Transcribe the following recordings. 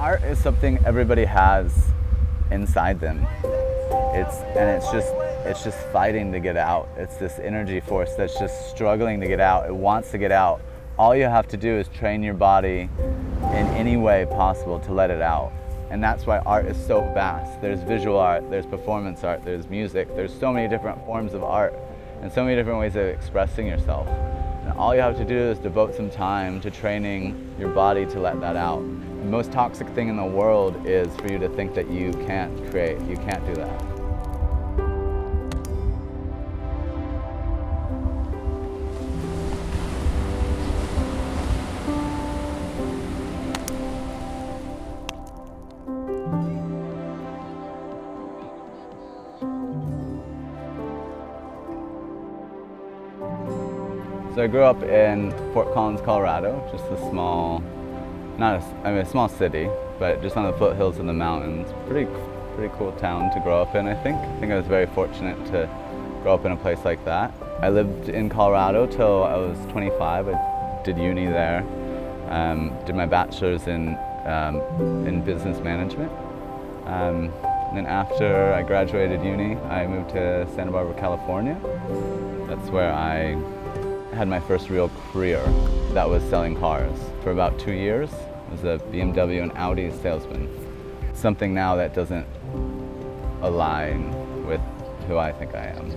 Art is something everybody has inside them. It's just fighting to get out. It's this energy force that's just struggling to get out. It wants to get out. All you have to do is train your body in any way possible to let it out. And that's why art is so vast. There's visual art, there's performance art, there's music, there's so many different forms of art and so many different ways of expressing yourself. And all you have to do is devote some time to training your body to let that out. The most toxic thing in the world is for you to think that you can't create, you can't do that. So I grew up in Fort Collins, Colorado, just a small, a small city, but just on the foothills of the mountains. Pretty cool town to grow up in, I think. I think I was very fortunate to grow up in a place like that. I lived in Colorado till I was 25. I did uni there, did my bachelor's in business management. And then after I graduated uni, I moved to Santa Barbara, California. That's where I had my first real career. That was selling cars. For about 2 years, I was a BMW and Audi salesman. Something now that doesn't align with who I think I am.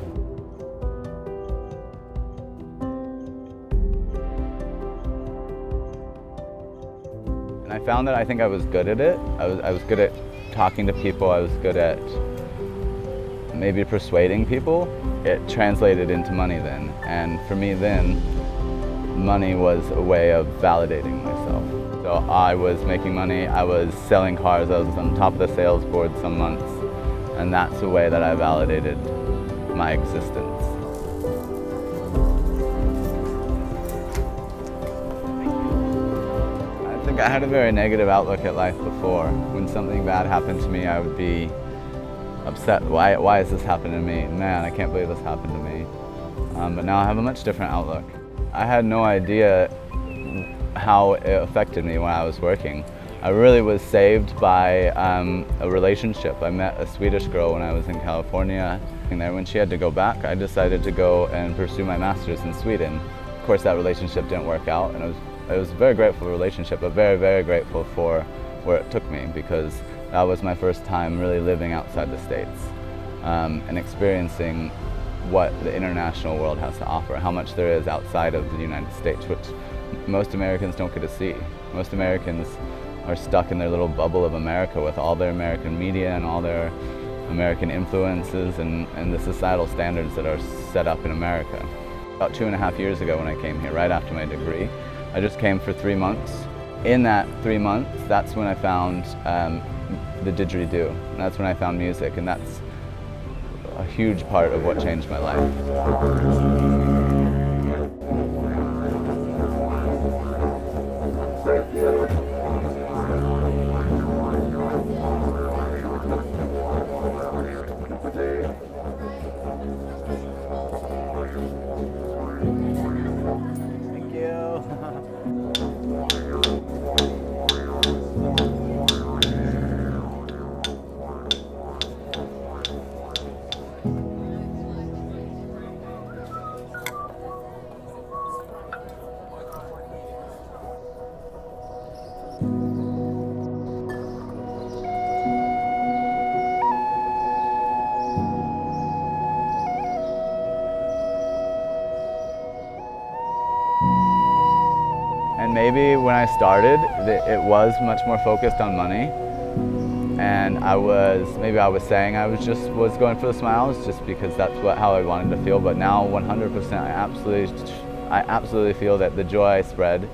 And I found that I think I was good at it. I was good at talking to people. I was good at maybe persuading people. It translated into money then. And for me then, money was a way of validating myself. So I was making money, I was selling cars, I was on top of the sales board some months. And that's the way that I validated my existence. I think I had a very negative outlook at life before. When something bad happened to me, I would be upset. Why is this happening to me? Man, I can't believe this happened to me. But now I have a much different outlook. I had no idea how it affected me when I was working. I really was saved by a relationship. I met a Swedish girl when I was in California. And then when she had to go back, I decided to go and pursue my master's in Sweden. Of course, that relationship didn't work out, and it was a very grateful relationship, but very, very grateful for where it took me, because that was my first time really living outside the States and experiencing what the international world has to offer, how much there is outside of the United States, which most Americans don't get to see. Most Americans are stuck in their little bubble of America with all their American media and all their American influences and the societal standards that are set up in America. About 2.5 years ago when I came here, right after my degree, I just came for 3 months. In that 3 months, that's when I found the didgeridoo. And that's when I found music, and that's a huge part of what changed my life. Thank you. And maybe when I started, it was much more focused on money. And maybe I was saying I was going for the smiles just because that's how I wanted to feel. But now 100%, I absolutely feel that the joy I spread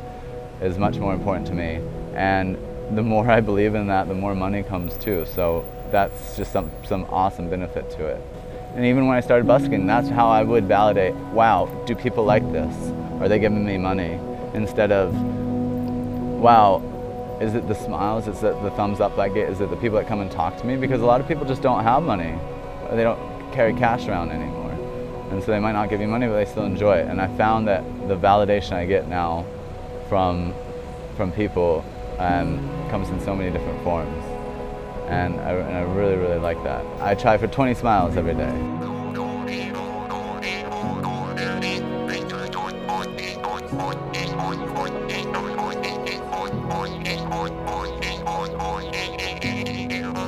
is much more important to me. And the more I believe in that, the more money comes too. So that's just some awesome benefit to it. And even when I started busking, that's how I would validate, wow, do people like this? Are they giving me money? Instead of, wow, is it the smiles? Is it the thumbs up I get? Is it the people that come and talk to me? Because a lot of people just don't have money. They don't carry cash around anymore. And so they might not give you money, but they still enjoy it. And I found that the validation I get now from people comes in so many different forms. And I really, really like that. I try for 20 smiles every day.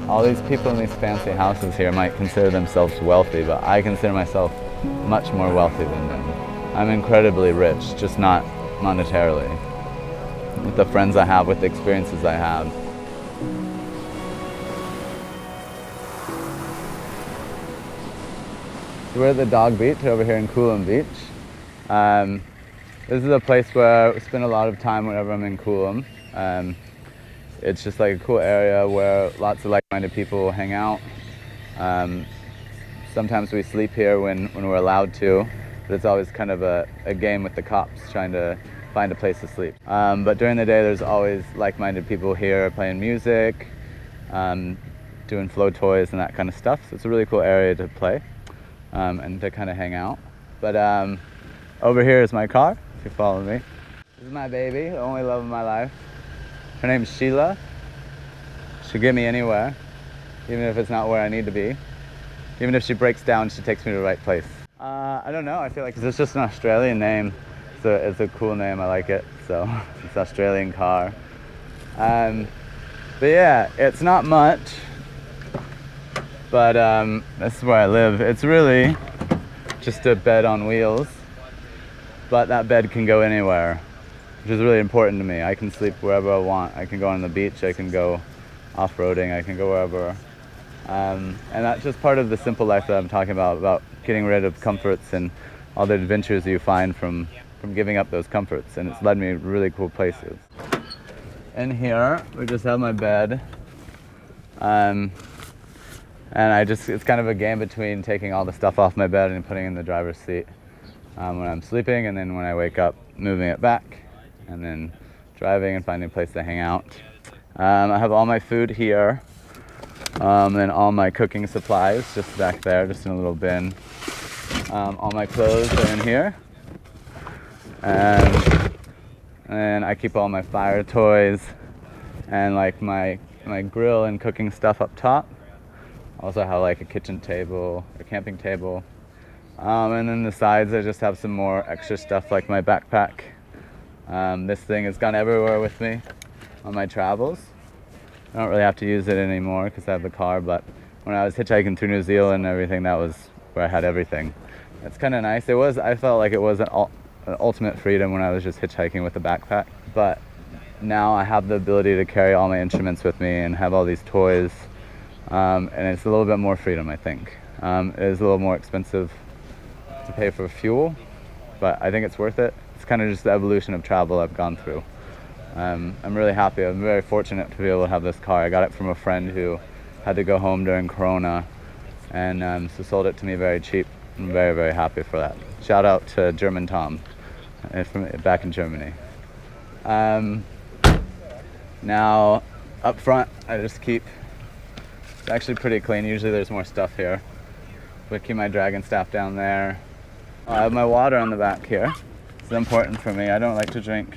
All these people in these fancy houses here might consider themselves wealthy, but I consider myself much more wealthy than them. I'm incredibly rich, just not monetarily. With the friends I have, with the experiences I have. So we're at the Dog Beach over here in Coolum Beach. This is a place where I spend a lot of time whenever I'm in Coolum. It's just like a cool area where lots of like-minded people hang out. Sometimes we sleep here when we're allowed to, but it's always kind of a game with the cops trying to find a place to sleep. But during the day there's always like-minded people here playing music, doing flow toys and that kind of stuff. So it's a really cool area to play and to kind of hang out. But over here is my car, if you follow me. This is my baby, the only love of my life. Her name's Sheila. She'll get me anywhere, even if it's not where I need to be. Even if she breaks down, she takes me to the right place. I don't know, I feel like it's just an Australian name. It's a cool name, I like it. So it's an Australian car. But yeah, it's not much, but this is where I live. It's really just a bed on wheels, but that bed can go anywhere, which is really important to me. I can sleep wherever I want. I can go on the beach, I can go off-roading, I can go wherever. And that's just part of the simple life that I'm talking about getting rid of comforts and all the adventures you find from giving up those comforts. And it's led me to really cool places. In here, we just have my bed. And it's kind of a game between taking all the stuff off my bed and putting it in the driver's seat when I'm sleeping, and then when I wake up, moving it back, and then driving and finding a place to hang out. I have all my food here, and all my cooking supplies just back there, just in a little bin. All my clothes are in here, and I keep all my fire toys and like my grill and cooking stuff up top. Also have like a kitchen table, a camping table. And then the sides I just have some more extra stuff like my backpack. This thing has gone everywhere with me on my travels. I don't really have to use it anymore because I have the car, but when I was hitchhiking through New Zealand and everything, that was where I had everything. It's kind of nice. I felt like it was an ultimate freedom when I was just hitchhiking with a backpack, but now I have the ability to carry all my instruments with me and have all these toys, and it's a little bit more freedom, I think. It is a little more expensive to pay for fuel, but I think it's worth it. It's kind of just the evolution of travel I've gone through. I'm really happy. I'm very fortunate to be able to have this car. I got it from a friend who had to go home during Corona, and so sold it to me very cheap. I'm very, very happy for that. Shout out to German Tom from back in Germany. Now, up front, I just keep, it's actually pretty clean. Usually there's more stuff here. But keep my dragon staff down there. I have my water on the back here. It's important for me. I don't like to drink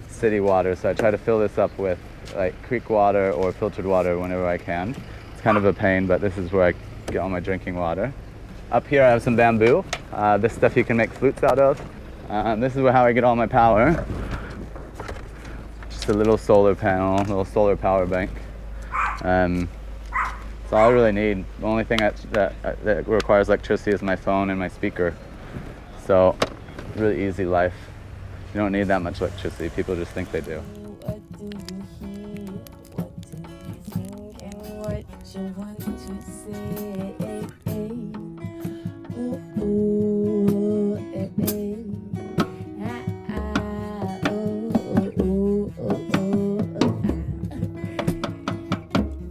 city water, so I try to fill this up with like creek water or filtered water whenever I can. It's kind of a pain, but this is where I get all my drinking water. Up here I have some bamboo. This stuff you can make flutes out of. This is how I get all my power. Just a little solar panel, little solar power bank. That's all I really need. The only thing that requires electricity is my phone and my speaker. So, really easy life. You don't need that much electricity. People just think they do. What do you hear? What do you think? And what you want to say? Ooh, ooh, ah, ah, ooh, ooh, ooh, ooh, ah.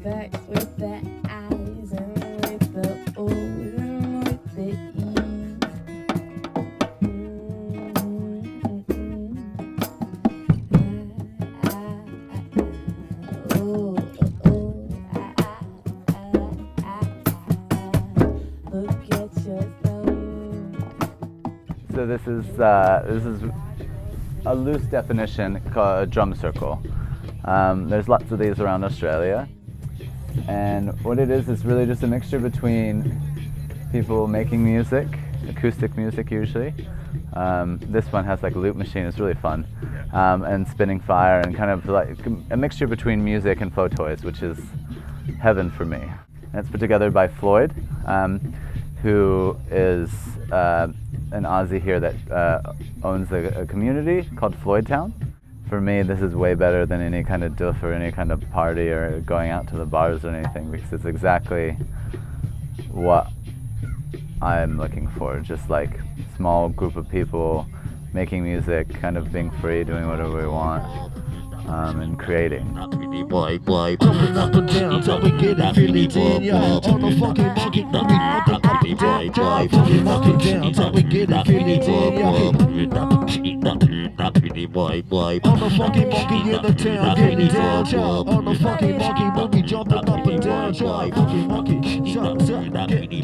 Back with the eyes and with the O's and with the E's. So this is a loose definition called a drum circle. There's lots of these around Australia. And what it is really just a mixture between people making music, acoustic music usually. This one has like a loop machine, it's really fun. And spinning fire, and kind of like a mixture between music and flow toys, which is heaven for me. And it's put together by Floyd, who is an Aussie here that owns a community called Floyd Town. For me, this is way better than any kind of doof or any kind of party or going out to the bars or anything, because it's exactly what I'm looking for. Just like small group of people making music, kind of being free, doing whatever we want, and creating. Jumping up and down till we get it feeling in, yeah. On the fucking monkey, monkey, monkey, drive, fucking monkey down till we get it feeling in, yeah. On the fucking monkey in the town, getting down, child. On the fucking monkey, we'll be jumping up and down, child. Fucking monkey, jump, get jumping,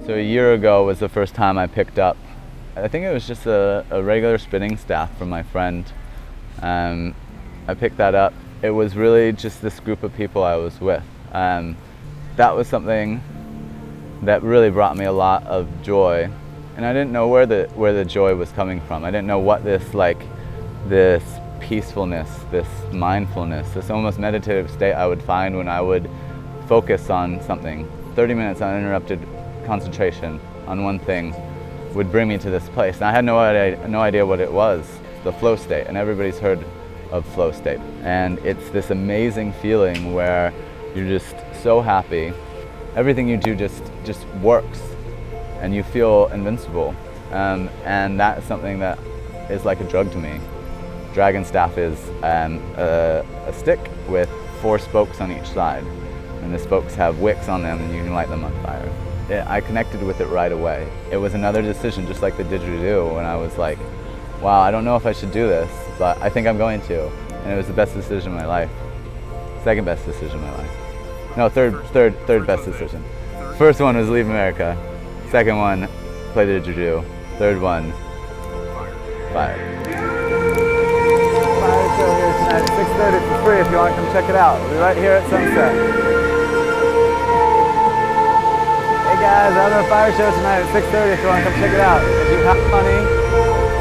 So a year ago was the first time I picked up, I think it was just a regular spinning staff from my friend. I picked that up. It was really just this group of people I was with. That was something that really brought me a lot of joy, and I didn't know where the joy was coming from. I didn't know what this peacefulness, this mindfulness, this almost meditative state I would find when I would focus on something. 30 minutes uninterrupted concentration on one thing would bring me to this place. And I had no idea what it was, the flow state, and everybody's heard of flow state. And it's this amazing feeling where you're just so happy. Everything you do just works, and you feel invincible. And that is something that is like a drug to me. Dragon staff is a stick with 4 spokes on each side, and the spokes have wicks on them, and you can light them on fire. I connected with it right away. It was another decision, just like the didgeridoo, when I was like, wow, I don't know if I should do this, but I think I'm going to. And it was the best decision of my life. Second best decision of my life. No, third best decision. First one was leave America. Second one, play the didgeridoo. Third one, fire. Fire show here tonight at 6:30 for free if you want to come check it out. We'll be right here at sunset. Hey guys, I'm at a fire show tonight at 6:30 if you want to come check it out. If you have money,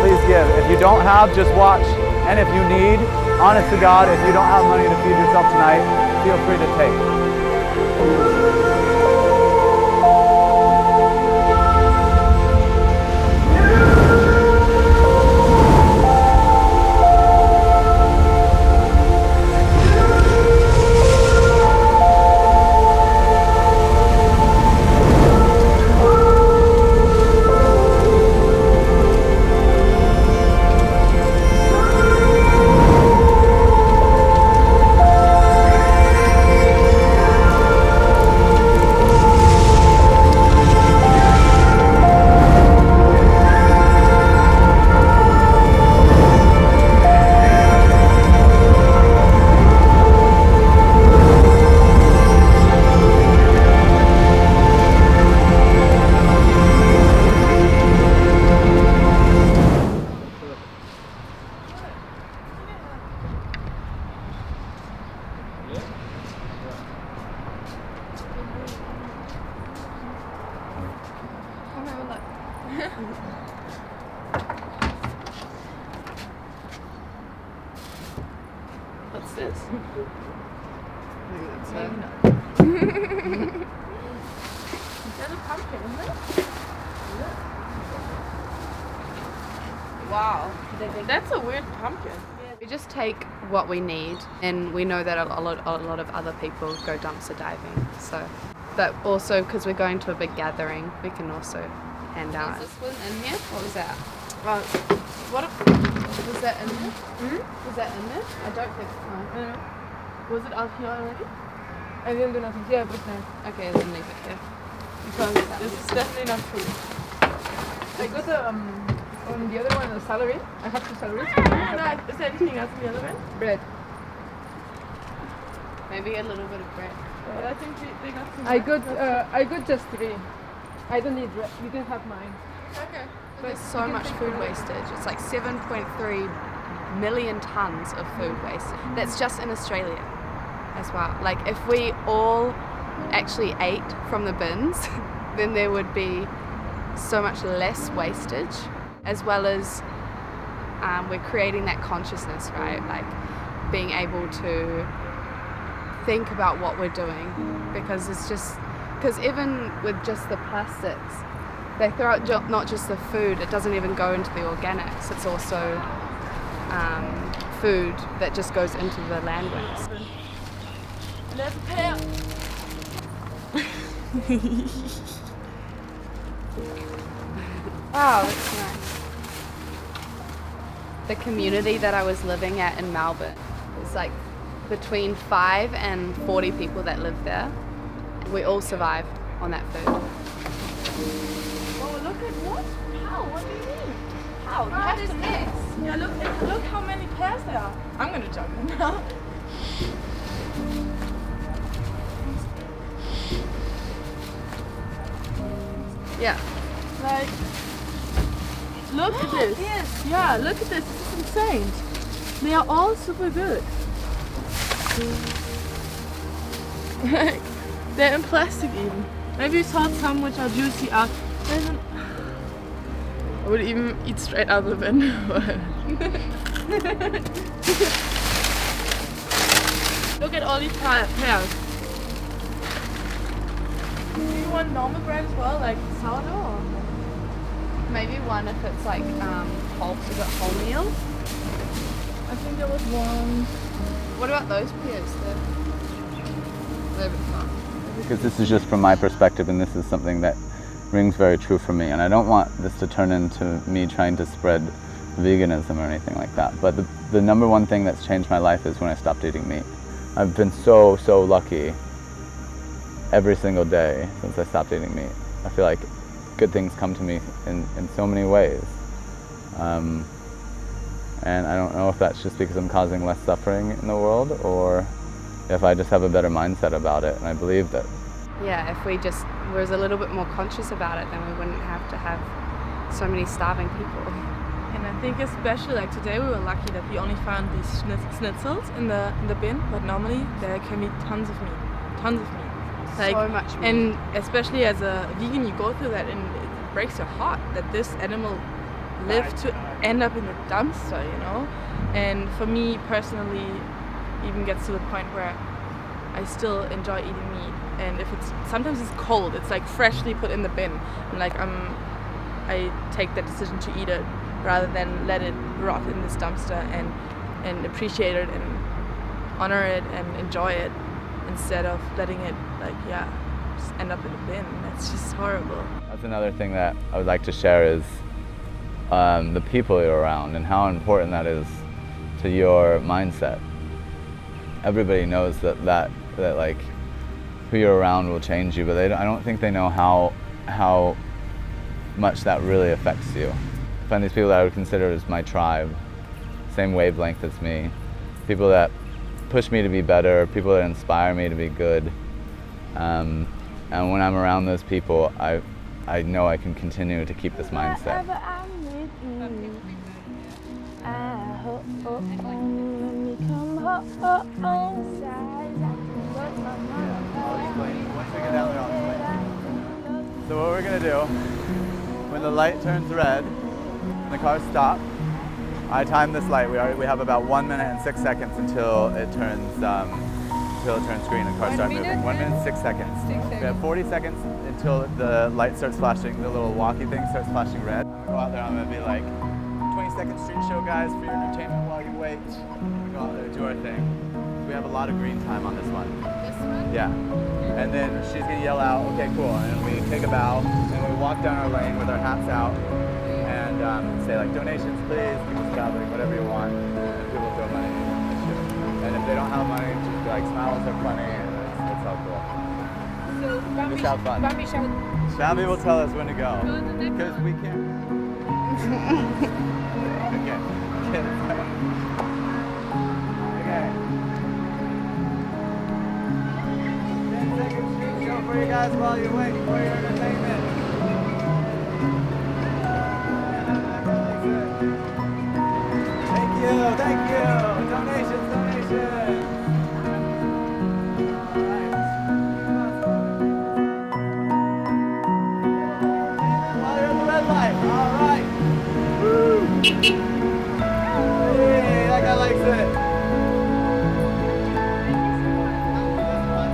please give. If you don't have, just watch. And if you need, honest to God, if you don't have money to feed yourself tonight, feel free to take. What's this? Is that a pumpkin, isn't it? Wow, that's a weird pumpkin. We just take what we need, and we know that a lot of other people go dumpster diving. So, but also because we're going to a big gathering, we can also hand out. Is this one in here? What was that? What? Was that in there? Was that in there? I don't think so. I don't know. Was it out here already? I didn't do nothing. Yeah, but no. Okay, then leave it here. Because it's definitely not food. I got the on the other one, the celery. I have 2 celeries. No, is there anything else in the other one? Bread. Maybe a little bit of bread. But I think they got some. I got just 3. I don't need bread. You can have mine. Okay. There's so much food wastage. It's like 7.3 million tons of food waste. That's just in Australia as well. Like if we all actually ate from the bins, then there would be so much less wastage, as well as we're creating that consciousness, right? Like being able to think about what we're doing, because it's just, because even with just the plastics, they throw out not just the food, it doesn't even go into the organics, it's also food that just goes into the land waste. There's a pear. Wow, that's nice. The community that I was living at in Melbourne, it's like between 5 and 40 people that live there. We all survive on that food. Oh, look at what? How? What do you mean? How? You Oh, have there's to eggs. Yeah, look how many pears there are. I'm gonna jump in now. Yeah. Like, look at this. Yes. Yeah, look at this. This is insane. They are all super good. Like, they're in plastic even. Maybe you thought some which are juicy out. I would even eat straight out of the bin. Look at all these pears. Do you want normal bread as well, like sourdough? Or? Maybe one if it's like is it wholemeal? I think there was one. What about those pears? They're a bit fun. Because this is just from my perspective, and this is something that rings very true for me, and I don't want this to turn into me trying to spread veganism or anything like that. But the number one thing that's changed my life is when I stopped eating meat. I've been so lucky every single day since I stopped eating meat. I feel like good things come to me in so many ways. And I don't know if that's just because I'm causing less suffering in the world, or if I just have a better mindset about it, and I believe that. Yeah, if we just was a little bit more conscious about it, then we wouldn't have to have so many starving people. And I think especially like today we were lucky that we only found these schnitzels in the bin, but normally there can be tons of meat. Like, so much meat. And especially as a vegan, you go through that and it breaks your heart that this animal lived to end up in a dumpster, you know? And for me personally, even gets to the point where I still enjoy eating meat. And if sometimes it's cold, it's like freshly put in the bin. And like I take that decision to eat it rather than let it rot in this dumpster and appreciate it and honor it and enjoy it, instead of letting it just end up in a bin. That's just horrible. That's another thing that I would like to share is the people you're around and how important that is to your mindset. Everybody knows that like who you're around will change you, but I don't think they know how much that really affects you. I find these people that I would consider as my tribe, same wavelength as me, people that push me to be better, people that inspire me to be good. And when I'm around those people, I know I can continue to keep this mindset. Once we get down there, I'll explain. So what we're gonna do, when the light turns red and the cars stop, I time this light. We have about 1 minute and 6 seconds until it turns green and cars start moving. 1 minute, 6 seconds. We have 40 seconds until the light starts flashing, the little walkie thing starts flashing red. I'm gonna go out there, I'm gonna be like, 20-second street show, guys, for your entertainment while you wait. We go out there, do our thing. We have a lot of green time on this one. This one? Yeah. And then she's gonna yell out, okay, cool. And we take a bow and we walk down our lane with our hats out. And say like donations please, keep us traveling, whatever you want, and people throw money. And if they don't have money, just be like smiles are funny, and it's all cool. So Just have fun. Bambi will tell us when to go. Because we can't. Okay. Okay. 10-second street show for you guys while you wait for your entertainment. Thank you. Donations. Alright. Woo! Hey, that guy likes it.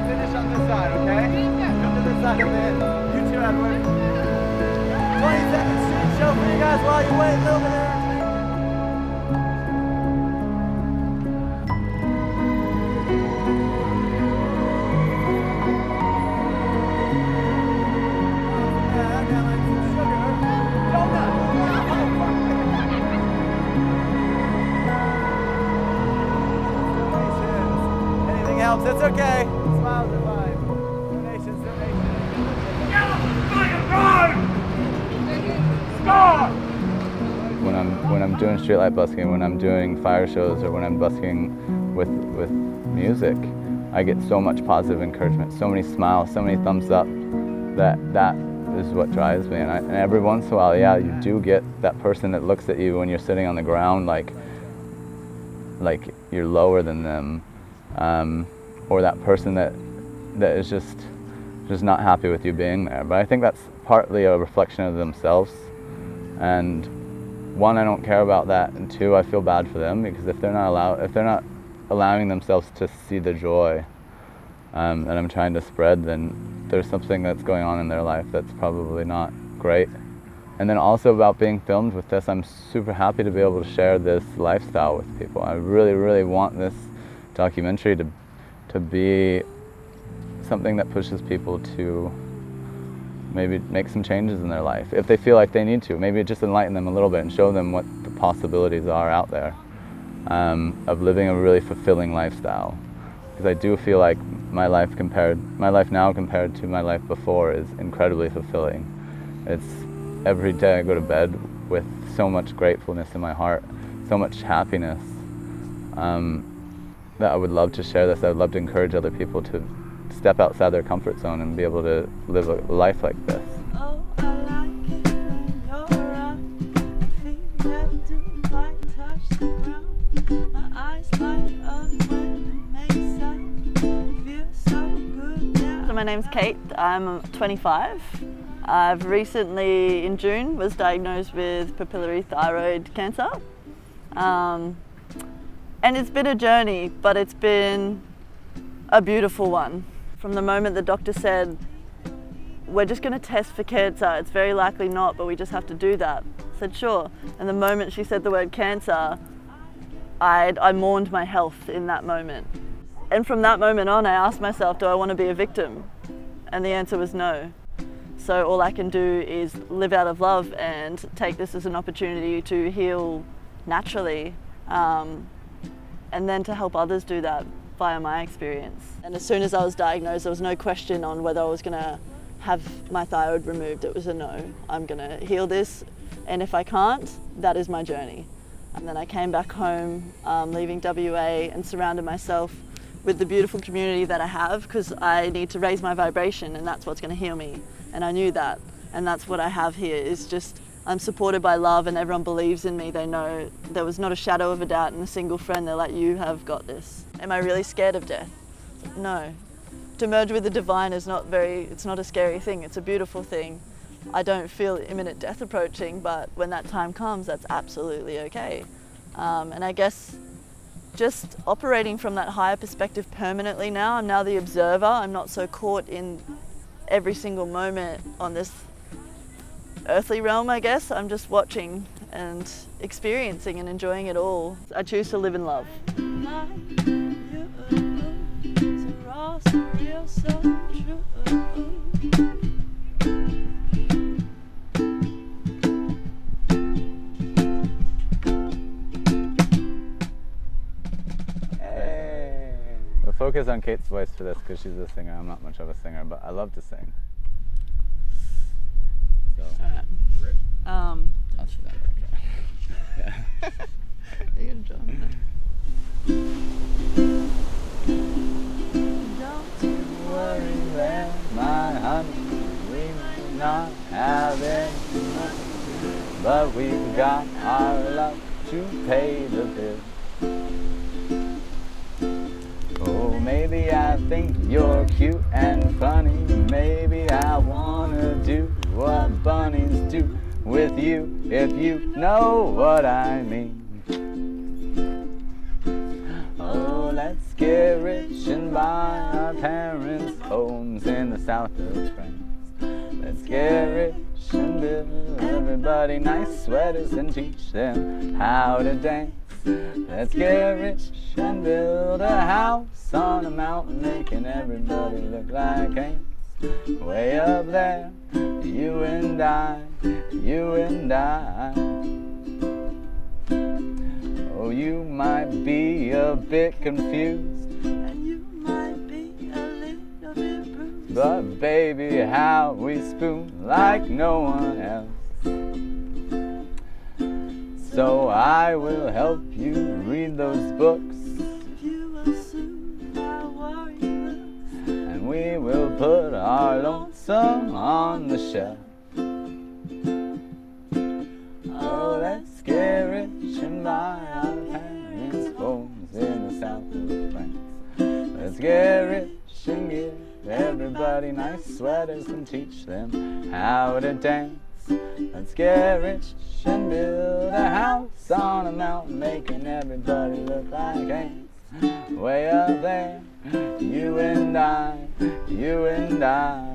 Finish on this side, okay? Come to this side of the end. You two, Edward. 20-second street show for you guys while you wait. A little bit of helps. It's okay. Smiles are fine. Donations. When I'm doing streetlight busking, when I'm doing fire shows, or when I'm busking with music, I get so much positive encouragement, so many smiles, so many thumbs up. That is what drives me. And every once in a while, yeah, you do get that person that looks at you when you're sitting on the ground, like you're lower than them. Or that person that is just not happy with you being there. But I think that's partly a reflection of themselves. And one, I don't care about that, and two, I feel bad for them, because if they're not allowing themselves to see the joy that I'm trying to spread, then there's something that's going on in their life that's probably not great. And then also about being filmed with this, I'm super happy to be able to share this lifestyle with people. I really, really want this documentary to be something that pushes people to maybe make some changes in their life. If they feel like they need to, maybe just enlighten them a little bit and show them what the possibilities are out there of living a really fulfilling lifestyle. Because I do feel like my life now compared to my life before is incredibly fulfilling. It's every day I go to bed with so much gratefulness in my heart, so much happiness. That I would love to share this. I would love to encourage other people to step outside their comfort zone and be able to live a life like this. Oh, I like it when you're around. Feet never do quite touch the ground. My eyes light up when it makes sound. Feels so good now. So my name's Kate. I'm 25. I've recently, in June, was diagnosed with papillary thyroid cancer. And it's been a journey, but it's been a beautiful one. From the moment the doctor said, we're just going to test for cancer, it's very likely not, but we just have to do that. I said, sure. And the moment she said the word cancer, I mourned my health in that moment. And from that moment on, I asked myself, do I want to be a victim? And the answer was no. So all I can do is live out of love and take this as an opportunity to heal naturally. And then to help others do that via my experience. And as soon as I was diagnosed, there was no question on whether I was going to have my thyroid removed. It was a no. I'm going to heal this, and if I can't, that is my journey. And then I came back home, leaving WA, and surrounded myself with the beautiful community that I have, because I need to raise my vibration, and that's what's going to heal me. And I knew that, and that's what I have here, is just I'm supported by love, and everyone believes in me. They know there was not a shadow of a doubt, and a single friend. They're like, you have got this. Am I really scared of death? No. To merge with the divine is it's not a scary thing. It's a beautiful thing. I don't feel imminent death approaching, but when that time comes, that's absolutely okay. And I guess just operating from that higher perspective permanently now. I'm now the observer. I'm not so caught in every single moment on this earthly realm, I guess. I'm just watching and experiencing and enjoying it all. I choose to live in love. focus on Kate's voice for this because she's a singer. I'm not much of a singer, but I love to sing. So. Alright. I'll sit down. Okay. Yeah. Are you gonna draw? Don't you worry there, my honey. We may not have any money, but we've got our love to pay the bill. Oh, maybe I think you're cute and funny. Maybe I wanna do what bunnies do with you, if you know what I mean. Oh, let's get rich and buy our parents' homes in the south of France. Let's get rich and build everybody nice sweaters and teach them how to dance. Let's get rich and build a house on a mountain, making everybody look like ants. Way up there, you and I, you and I. Oh, you might be a bit confused, And you might be a little bit bruised. but baby, how we spoon like no one else. So I will help you read those books, If you will soothe my worry looks. and we will put our lonesome on the shelf. Oh, let's get rich and buy our parents' homes in the south of France. Let's get rich and give everybody nice sweaters and teach them how to dance. Let's get rich and build a house on a mountain, making everybody look like ants. Way up there, you and I, you and I.